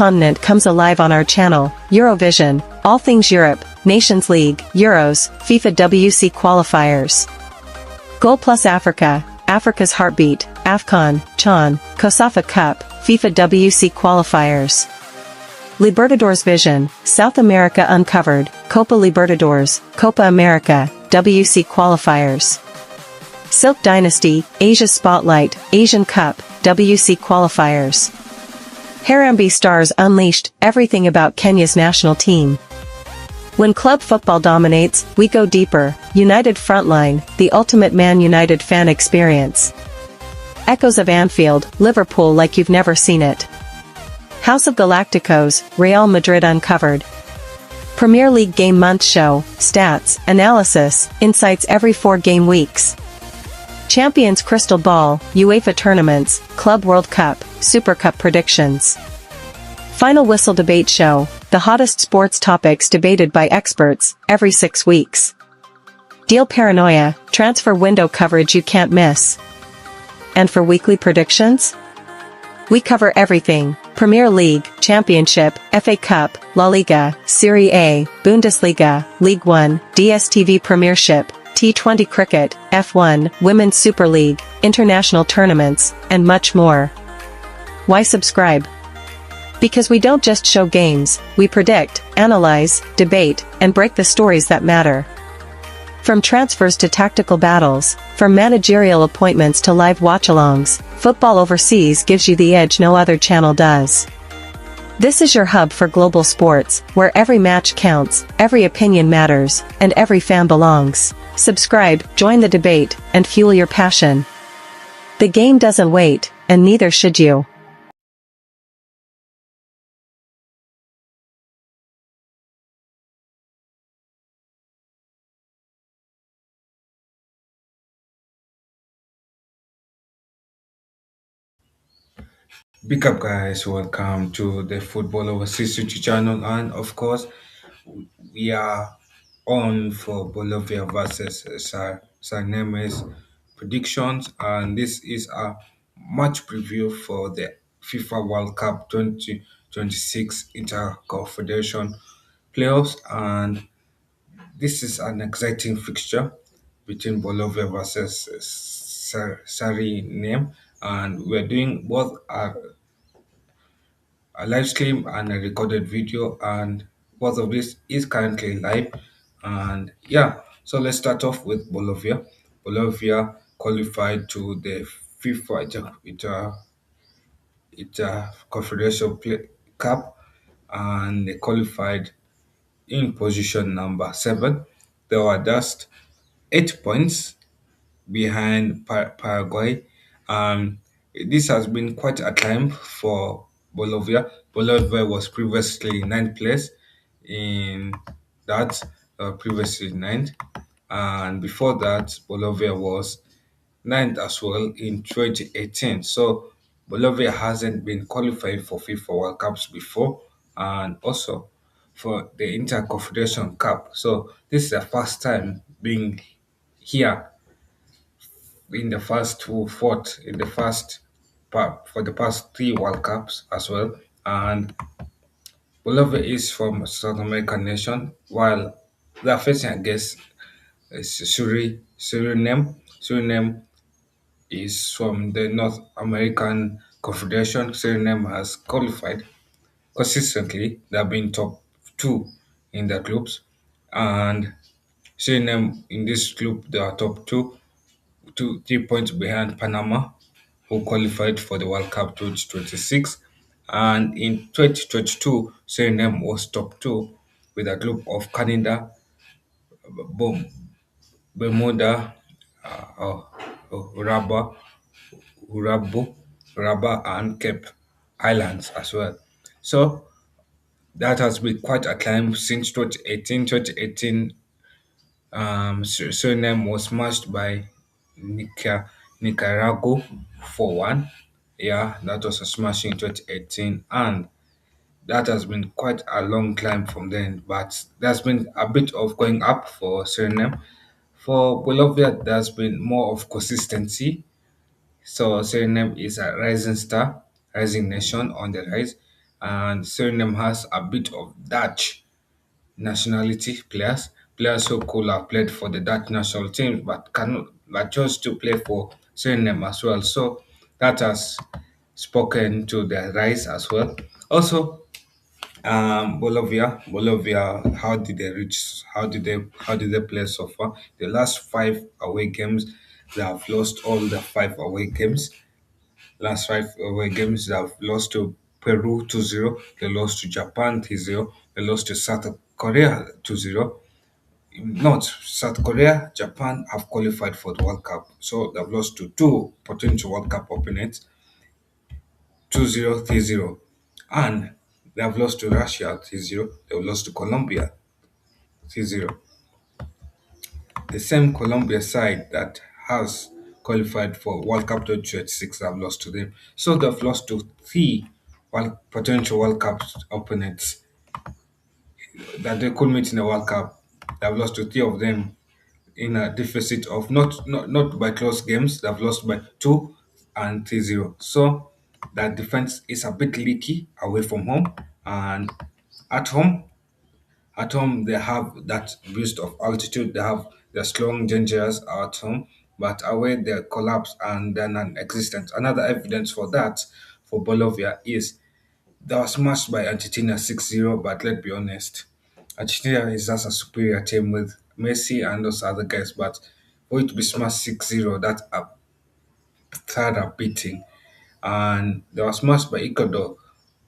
continent comes alive on our channel, Eurovision, all things Europe, Nations League, Euros, FIFA WC qualifiers. Goal plus Africa, Africa's heartbeat, AFCON, CHAN, COSAFA Cup, FIFA WC qualifiers. Libertadores Vision, South America Uncovered, Copa Libertadores, Copa America, WC qualifiers. Silk Dynasty, Asia Spotlight, Asian Cup, WC qualifiers. Harambee Stars Unleashed, everything about Kenya's national team. When club football dominates, we go deeper, United Frontline, the ultimate Man United fan experience. Echoes of Anfield, Liverpool like you've never seen it. House of Galacticos, Real Madrid Uncovered. Premier League Game Month Show, Stats, Analysis, Insights every 4 game weeks. Champions Crystal Ball, UEFA Tournaments, Club World Cup, Super Cup Predictions. Final Whistle Debate Show, the hottest sports topics debated by experts, every 6 weeks. Deal Paranoia, transfer window coverage you can't miss. And for weekly predictions? We cover everything, Premier League, Championship, FA Cup, La Liga, Serie A, Bundesliga, League One, DStv Premiership, T20 Cricket, F1, Women's Super League, international tournaments, and much more. Why subscribe? Because we don't just show games, we predict, analyze, debate, and break the stories that matter. From transfers to tactical battles, from managerial appointments to live watch-alongs, Football Overseas gives you the edge no other channel does. This is your hub for global sports, where every match counts, every opinion matters, and every fan belongs. Subscribe, join the debate, and fuel your passion. The game doesn't wait, and neither should you. Big up guys, welcome to the Football Overseas YouTube channel, and of course we are on for Bolivia versus Suriname's predictions, and this is a match preview for the FIFA World Cup 2026 Interconfederation Playoffs, and this is an exciting fixture between Bolivia versus Suriname, and we're doing both a live stream and a recorded video, and both of this is currently live. And yeah, so let's start off with Bolivia qualified to the FIFA Confederation Cup, and they qualified in position number 7. They were just 8 points behind Paraguay. Um, this has been quite a climb for Bolivia. Bolivia was previously ninth place in that, previously ninth, and before that, Bolivia was ninth as well in 2018. So Bolivia hasn't been qualified for FIFA World Cups before, and also for the Interconfederation Cup. So this is the first time being here in the first who fought in the first for the past 3 World Cups as well. And Bolivia is from South American nation, while they are facing against Suriname. Suriname is from the North American Confederation. Suriname has qualified consistently. They have been top 2 in the groups, and Suriname in this group they are top 2, 3 points behind Panama, who qualified for the World Cup 2026. And in 2022, Suriname was top 2 with a group of Canada, Bom- Bermuda, Uraba, Urabu, Raba, and Cape Islands as well. So that has been quite a climb since 2018. 2018, Suriname was smashed by Nicaragua 4-1. Yeah, that was a smash in 2018, and that has been quite a long climb from then. But there's been a bit of going up for Suriname. For Bolivia, there's been more of consistency. So Suriname is a rising star, rising nation on the rise, and Suriname has a bit of Dutch nationality players who could have played for the Dutch national team but cannot but chose to play for Suriname as well. So that has spoken to their rise as well. Also, Bolivia, how did they reach? How did they play so far? The last five away games, they have lost all the five away games. Last five away games, they have lost to Peru 2-0. They lost to Japan 3-0. They lost to South Korea 2-0. Not South Korea, Japan have qualified for the World Cup. So they've lost to two potential World Cup opponents 2-0, 3-0. And they have lost to Russia 3-0. They've lost to Colombia 3-0. The same Colombia side that has qualified for World Cup 2026 have lost to them. So they've lost to three potential World Cup opponents that they could meet in the World Cup. They've lost to three of them in a deficit of not by close games. They've lost by 2 and 3-0. So that defense is a bit leaky away from home, and at home they have that boost of altitude. They have the strong dangerous at home, but away they collapse and they're non-existent. Another evidence for that for Bolivia is they were smashed by Argentina 6-0, but let's be honest, Argentina is just a superior team with Messi and those other guys, but for it to be smashed 6-0, that's a third a beating. And they were smashed by Ecuador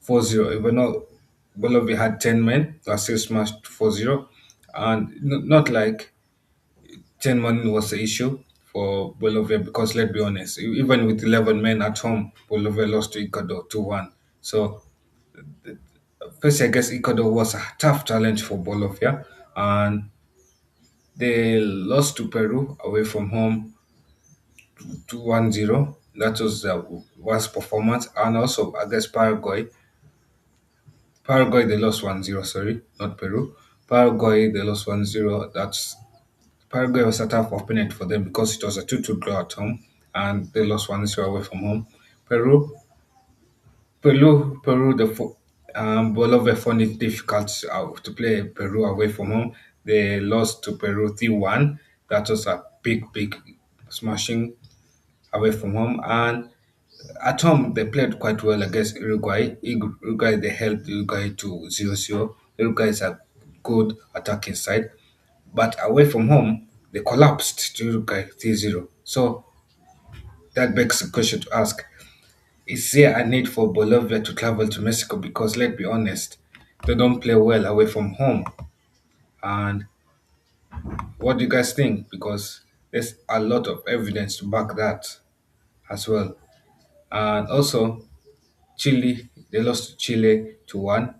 4-0, even though Bolivia had 10 men, they were still smashed 4-0. And not like 10 men was the issue for Bolivia because let's be honest, even with 11 men at home, Bolivia lost to Ecuador 2-1. So first, I guess Ecuador was a tough challenge for Bolivia, and they lost to Peru away from home 2-1-0. That was the worst performance. And also, I guess Paraguay, they lost 1-0, sorry, not Peru. Paraguay, they lost 1-0. That's Paraguay was a tough opponent for them because it was a 2-2 draw at home, and they lost 1-0 away from home. Peru, Bolivia found it difficult to play Peru away from home. They lost to Peru 3-1. That was a big smashing away from home. And at home, they played quite well against Uruguay. Uruguay, they held Uruguay to 0-0. Uruguay is a good attacking side. But away from home, they collapsed to Uruguay 3-0. So that begs the question to ask, is there a need for Bolivia to travel to Mexico? Because let's be honest, they don't play well away from home. And what do you guys think? Because there's a lot of evidence to back that as well. And also, Chile, they lost to Chile 2-1.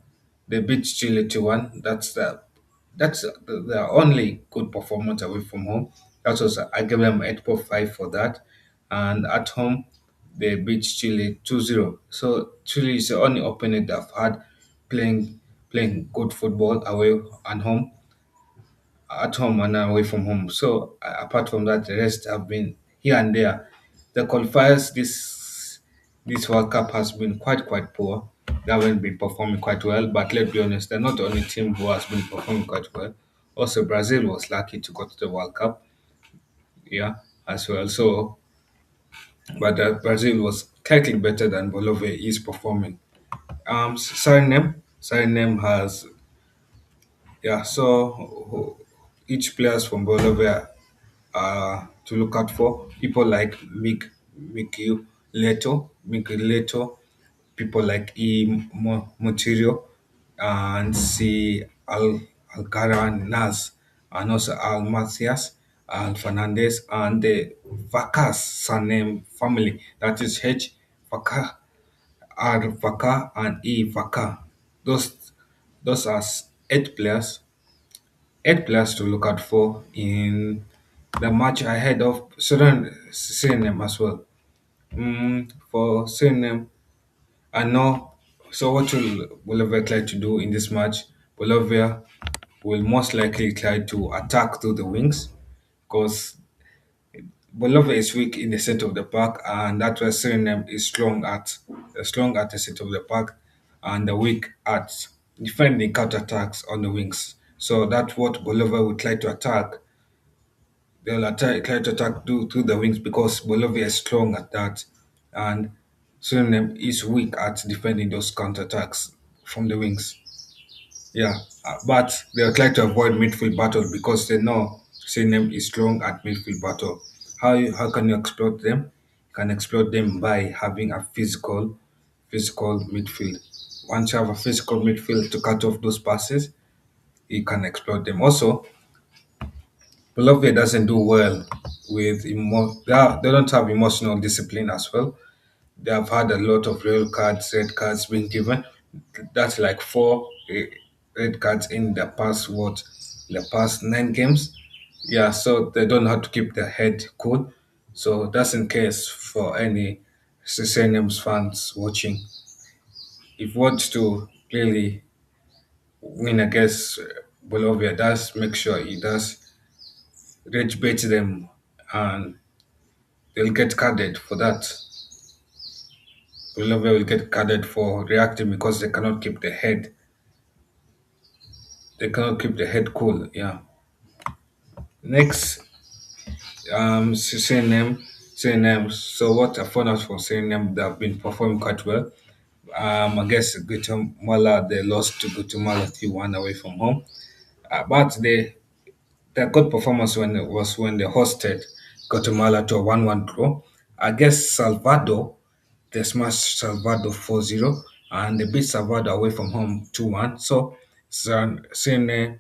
They beat Chile 2-1. That's the only good performance away from home. That was I gave them 8.5 for that. And at home they beat Chile 2-0. So Chile is the only opponent that I've had playing good football away and home at home and away from home. So apart from that, the rest have been here and there. The qualifiers this World Cup has been quite poor. They haven't been performing quite well. But let's be honest, they're not the only team who has been performing quite well. Also, Brazil was lucky to go to the World Cup, yeah, as well. So, but Brazil was slightly better than Bolivia is performing. Suriname has yeah. So each players from Bolivia to look out for. People like Mickey Leto, people like Motirio, and see Alcaraz Nas, and also Al Macias, Al Fernandez, and the Vacas surname family. That is H. Vaca, R. Vaca, and E. Vaca. Those, those are eight players to look out for in the match ahead of Suriname as well. For Suriname, I know. So what will Bolivia try to do in this match? Bolivia will most likely try to attack through the wings because Bolivia is weak in the center of the park, and that's where Suriname is strong at the center of the park. and they're weak at defending counterattacks on the wings. So that's what Bolivia would try to attack. They'll try to attack through the wings because Bolivia is strong at that, and Suriname is weak at defending those counterattacks from the wings. Yeah, but they'll try to avoid midfield battle because they know Suriname is strong at midfield battle. How can you exploit them? You can exploit them by having a physical midfield. Once you have a physical midfield to cut off those passes, you can exploit them. Also, Bolivia doesn't do well with they don't have emotional discipline as well. They have had a lot of red cards being given. That's like four red cards in the past 9 games. Yeah, so they don't have to keep their head cool. So that's in case for any Sicilians fans watching. If wants to really win against Bolivia, does make sure he does rage bait them, and they'll get carded for that. Bolivia will get carded for reacting because they cannot keep the head cool. Yeah. Next, CNM. So what I found out from CNM, they have been performing quite well. I guess Guatemala, they lost to Guatemala 3-1 away from home. But their good performance when they hosted Guatemala to a 1-1 draw. I guess they smashed Salvador 4-0 and they beat Salvador away from home 2-1. So Suriname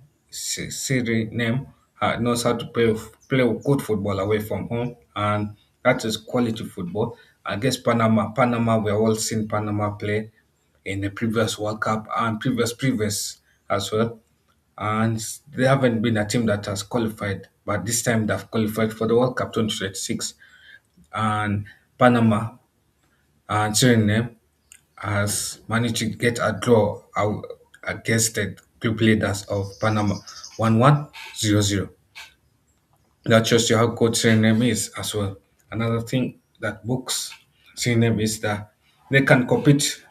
knows how to play good football away from home, and that is quality football. I guess Panama, we have all seen Panama play in the previous World Cup and previous as well. And they haven't been a team that has qualified, but this time they've qualified for the World Cup 2026. And Panama and Suriname has managed to get a draw against the group leaders of Panama 1-1, 0-0. That shows you how good Suriname is as well. Another thing that books Suriname is that they can compete.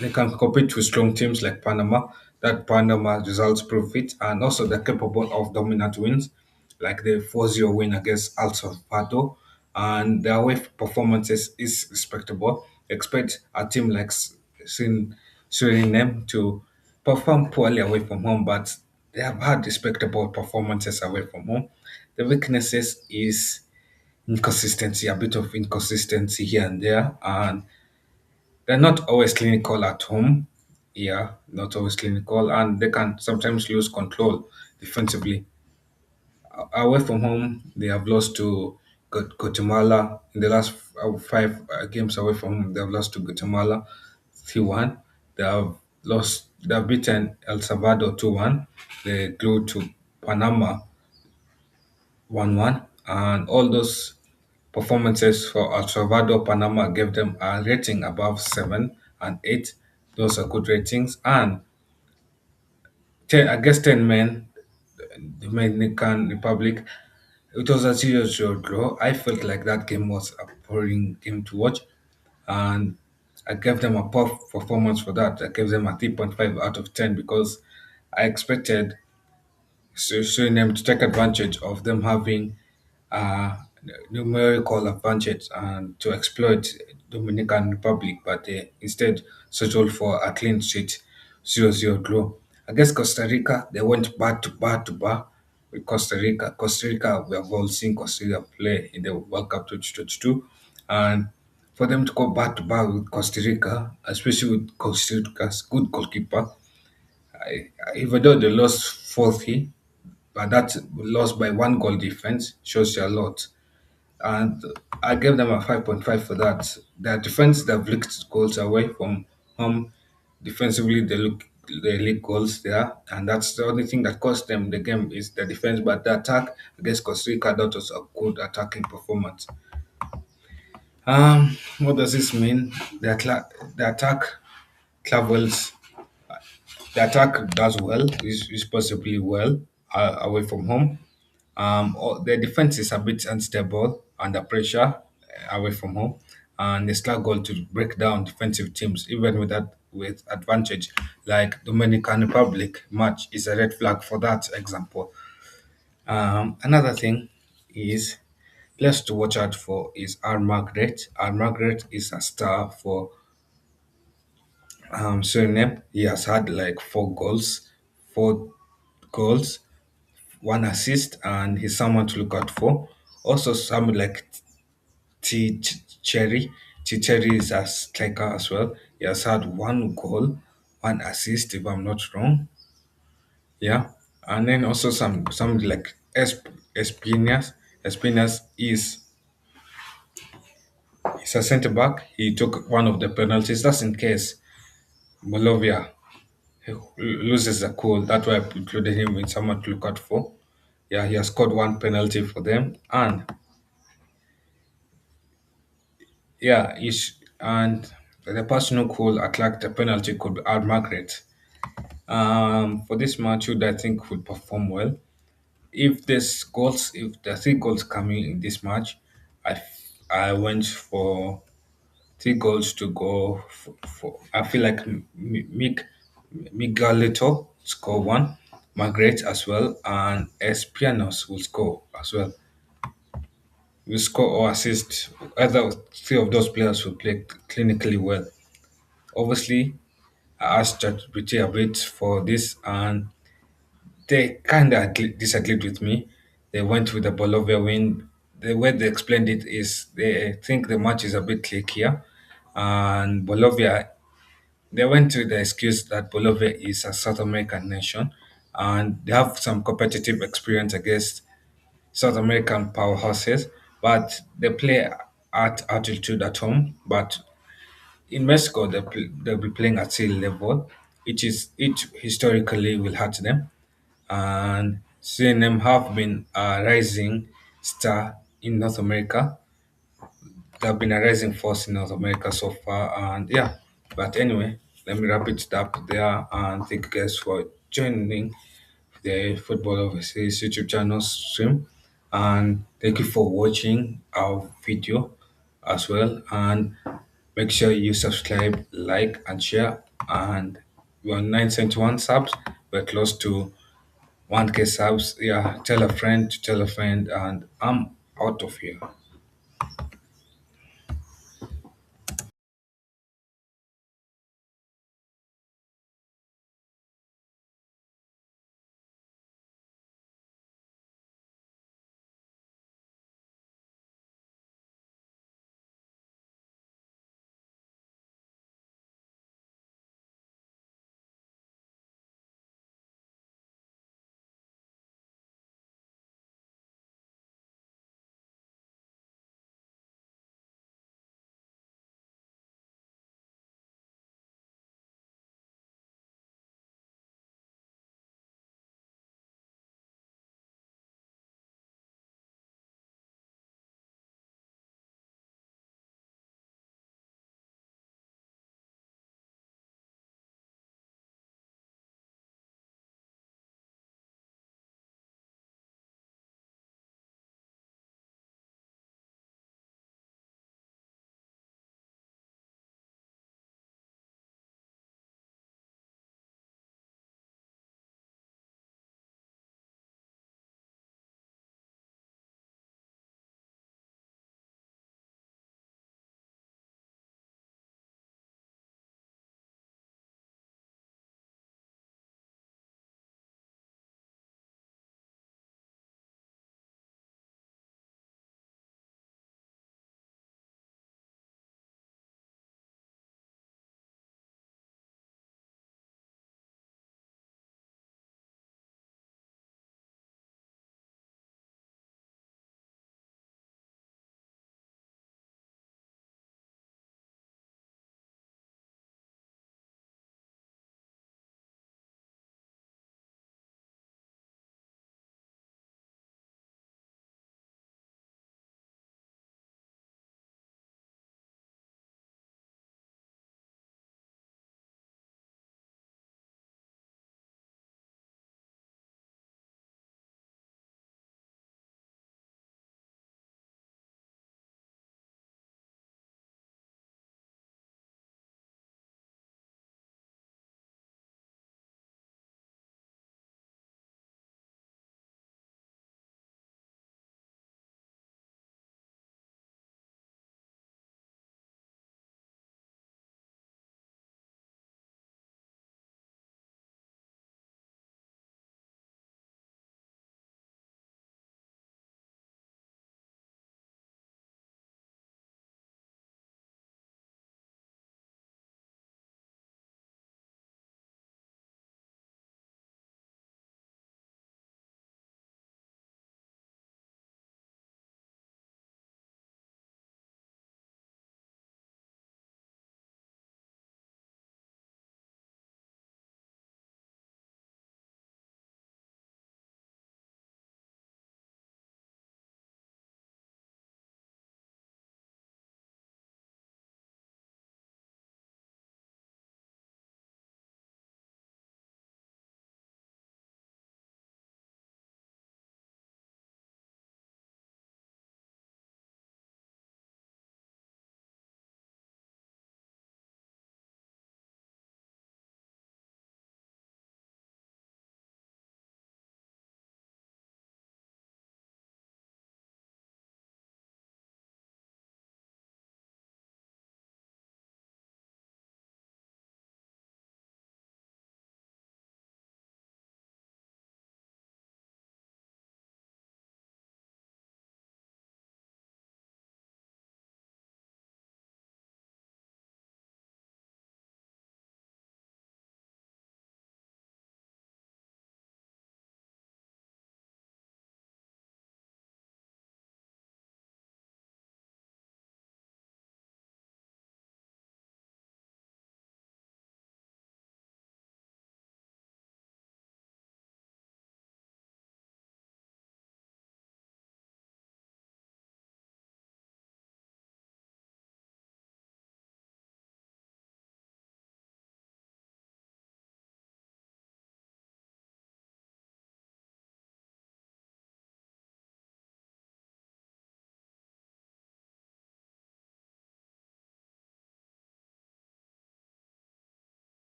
They can compete with strong teams like Panama. That Panama results prove it, and also they're capable of dominant wins, like the 4-0 win against El Salvador, and their away performances is respectable. Expect a team like Suriname to perform poorly away from home, but they have had respectable performances away from home. The weaknesses is inconsistency, a bit of inconsistency here and there, and they're not always clinical at home. Yeah, not always clinical, and they can sometimes lose control defensively. Away from home, they have lost to Guatemala in the last five games away from home. They have lost to Guatemala 3-1. They have beaten El Salvador 2-1. They drew to Panama 1-1, and all those performances for El Salvador, Panama gave them a rating above 7 and 8. Those are good ratings. And 10, I guess 10 men, Dominican Republic, it was a 0-0 draw. I felt like that game was a boring game to watch, and I gave them a poor performance for that. I gave them a 3.5 out of 10 because I expected Suriname to take advantage of them having uh, numerical advantage and to exploit Dominican Republic, but they instead settled for a clean sheet 0-0 draw. I guess Costa Rica, they went back to back with Costa Rica. Costa Rica, we have all seen Costa Rica play in the World Cup 2022. And for them to go back to back with Costa Rica, especially with Costa Rica's good goalkeeper, even though they lost 4-3, but that loss by 1 goal difference shows you a lot. And I gave them a 5.5 for that. Their defense, they've licked goals away from home. Defensively, they leak goals there, and that's the only thing that cost them the game is the defense. But the attack against Costa Rica, that was a good attacking performance. What does this mean? The attack travels. The attack does well, is possibly well away from home. The defense is a bit unstable under pressure away from home. and a star goal to break down defensive teams, even with advantage. Like Dominican Republic match is a red flag for that example. Another thing is players to watch out for is R. Margaret. R. Margaret is a star for Suriname. He has had like four goals, one assist, and he's someone to look out for. Also, someone like Cherry. Cherry is a striker as well. He has had one goal, one assist, if I'm not wrong. Yeah, and then also some like Espinas. Espinas is a centre back. He took one of the penalties. That's in case Bolivia loses a goal. That's why I included him with someone to look out for. Yeah, he has scored one penalty for them, and yeah, and the person who could attract the penalty could be Al Margaret. For this match, who I think would perform well. If the three goals coming in this match, I went for three goals to go for I feel like Miguelito score one, Margaret as well, and Espianos will score as well. Will score or assist. Either three of those players will play clinically well. Obviously, I asked ChatGPT a bit for this, and they kind of disagreed with me. They went with the Bolivia win. The way they explained it is they think the match is a bit trickier, and Bolivia. They went with the excuse that Bolivia is a South American nation, and they have some competitive experience against South American powerhouses, but they play at altitude at home. But in Mexico, they'll be playing at sea level, which historically will hurt them. And seeing them have been a rising star in North America. They've been a rising force in North America so far, and yeah. But anyway, let me wrap it up there, and thank you guys for joining the Football Overseas YouTube channel stream, and thank you for watching our video as well. And make sure you subscribe, like, and share. And we're on 971 subs. We're close to 1K subs. Yeah, tell a friend to tell a friend, and I'm out of here.